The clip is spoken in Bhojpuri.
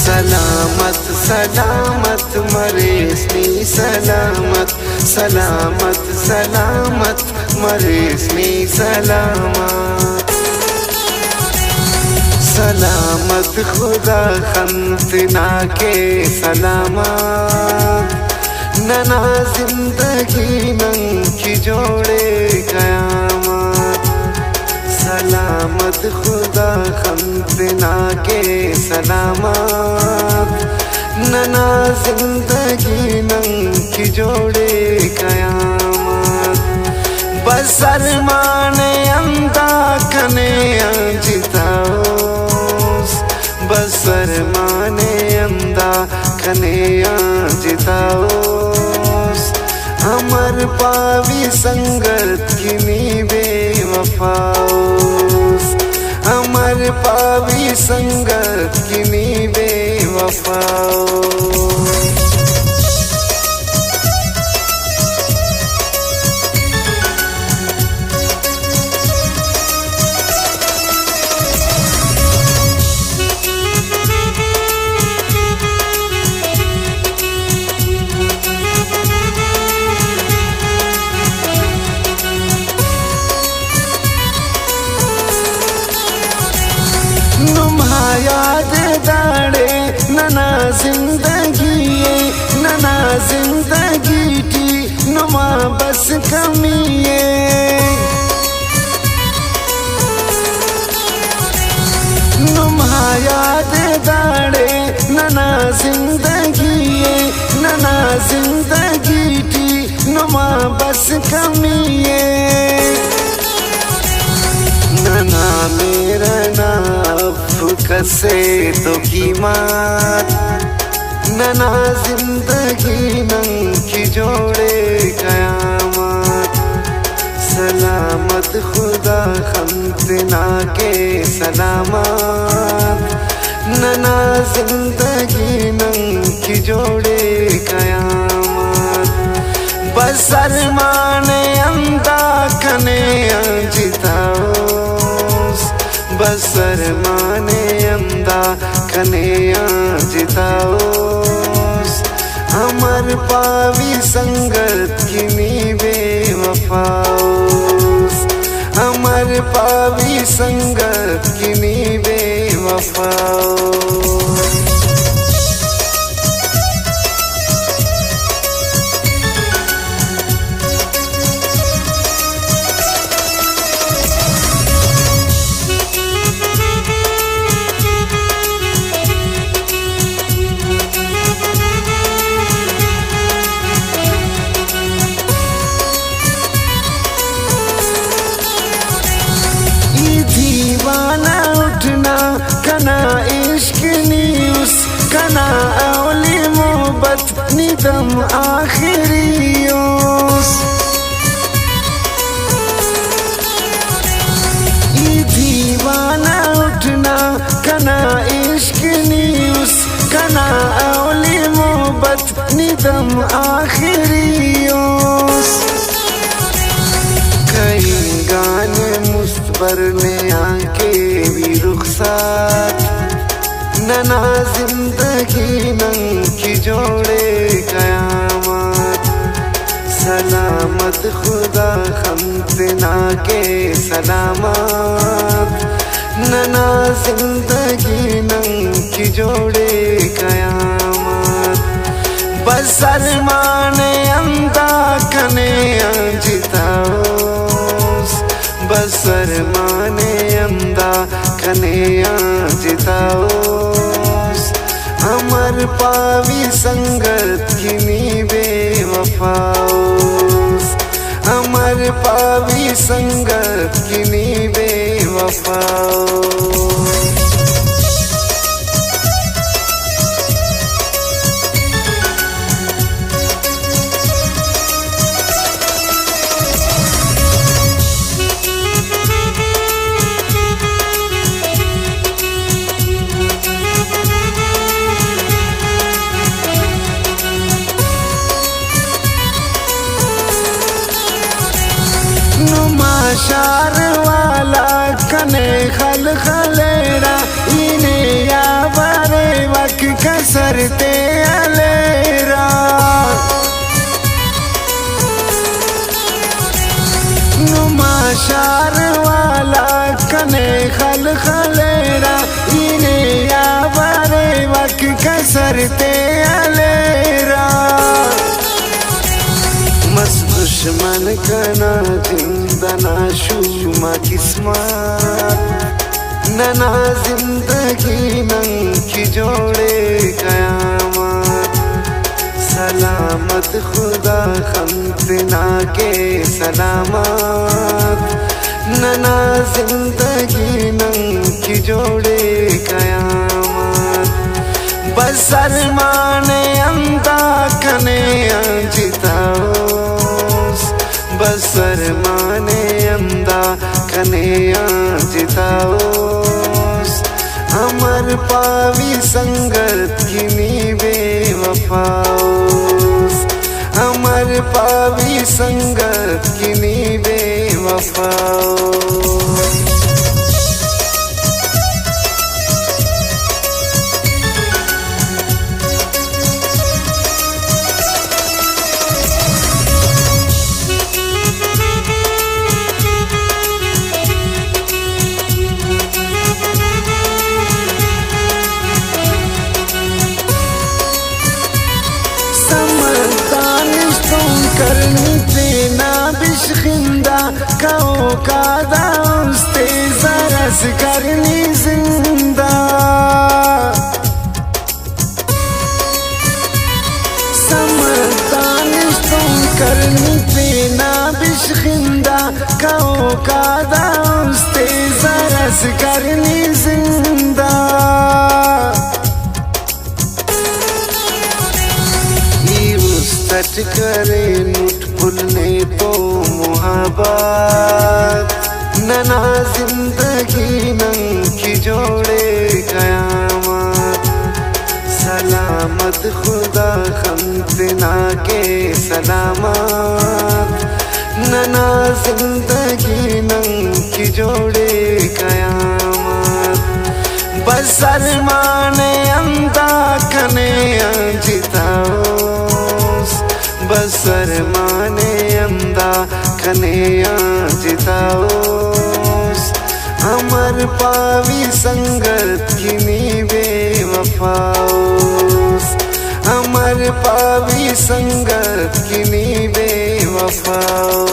सलामत सलामत मरेस्नी सलामत सलामत सलामत मरेस्नी सलामत सलामत खुदा खंतना के सलामत नना जिंदगी नंकी जोड़े कयामत सलामत खुदा खंतना के सलामत नना जिंदगी नंकी जोड़े कयामत बसर माने अंदा कने जिताओस बसर माने अंदा कने जिताओस अमर पावी संगत किनी बेवफाओस अमर पावी संगत किनी बेवफाओस याद दाड़े नना जिंदगी नना जिंदगी टी नुमा बस कमिए नुमा याद दाड़े नना जिंदगी टी नुमा बस कमिए नना मेरा नाफ कसे तो कीमत नना जिंदगी नंकी जोड़े कयामत सलामत खुदा खंतना के सलामत नना जिंदगी नंकी जोड़े कयामत बसर माने अंदा कने जिताओ बसर माने अंदा कने जिताओस अमर पावी संगत किनी बेवफाओस अमर पावी संगत किनी बेवफाओस दीवाना उठना कना इश्क न्यूज कना औली मोहब्बत निदम आखिरियोस दीवाना उठना कना इश्क न्यूज कना औली मोहब्बत निदम आखिरियोस कई गाने मुस्तबर ने आके भी रुखसात नना जिंदगी नंकी जोड़े कयामत सलामत खुदा खंतना के सलामत नना जिंदगी नंकी जोड़े कयामत बसर माने अंदा कने जिताओस बसर माने अंदा कने जिताओस अमर पावी संगत किनी बेवफाओस अमर पावी संगत किनी बेवफाओस माशार वाला कने खल खलेरा इने या बारे वक कसरते अलेरा माशार वाला कने खल खलेरा इने या बारे वक कसरते अलेरा मस दुश्मन कना जिंदना शूमा किस्मत नना जिंदगी नंकी जोड़े कयामत सलामत खुदा खमतना के सलामत नना जिंदगी नंकी जोड़े कयामत बसर माने अंदा कने जिताओ बसर माने अंदा कने जिताओ अमर पावी संगत किनी बेवफाओ अमर पावी संगत किनी बेवफाओ करनी तेना बिशखिंदा काओ कादा उस्ते जरस करनी जिंदा समदानिश तुम करनी तेना बिशखिंदा काओ कादा उस्ते जरस करनी जिंदा सच करे नुट भूलने तो मुहब्बत नना जिंदगी नंकी जोड़े कयामत सलामत खुदा खमतना के सलामत नना जिंदगी नंकी जोड़े कयामत बसर माने अंदा कने जिताओ बसर माने अंदा कने जिताओ अमर पावी संगत किनी बेवफाओ अमर पावी संगत किनी बेवफाओ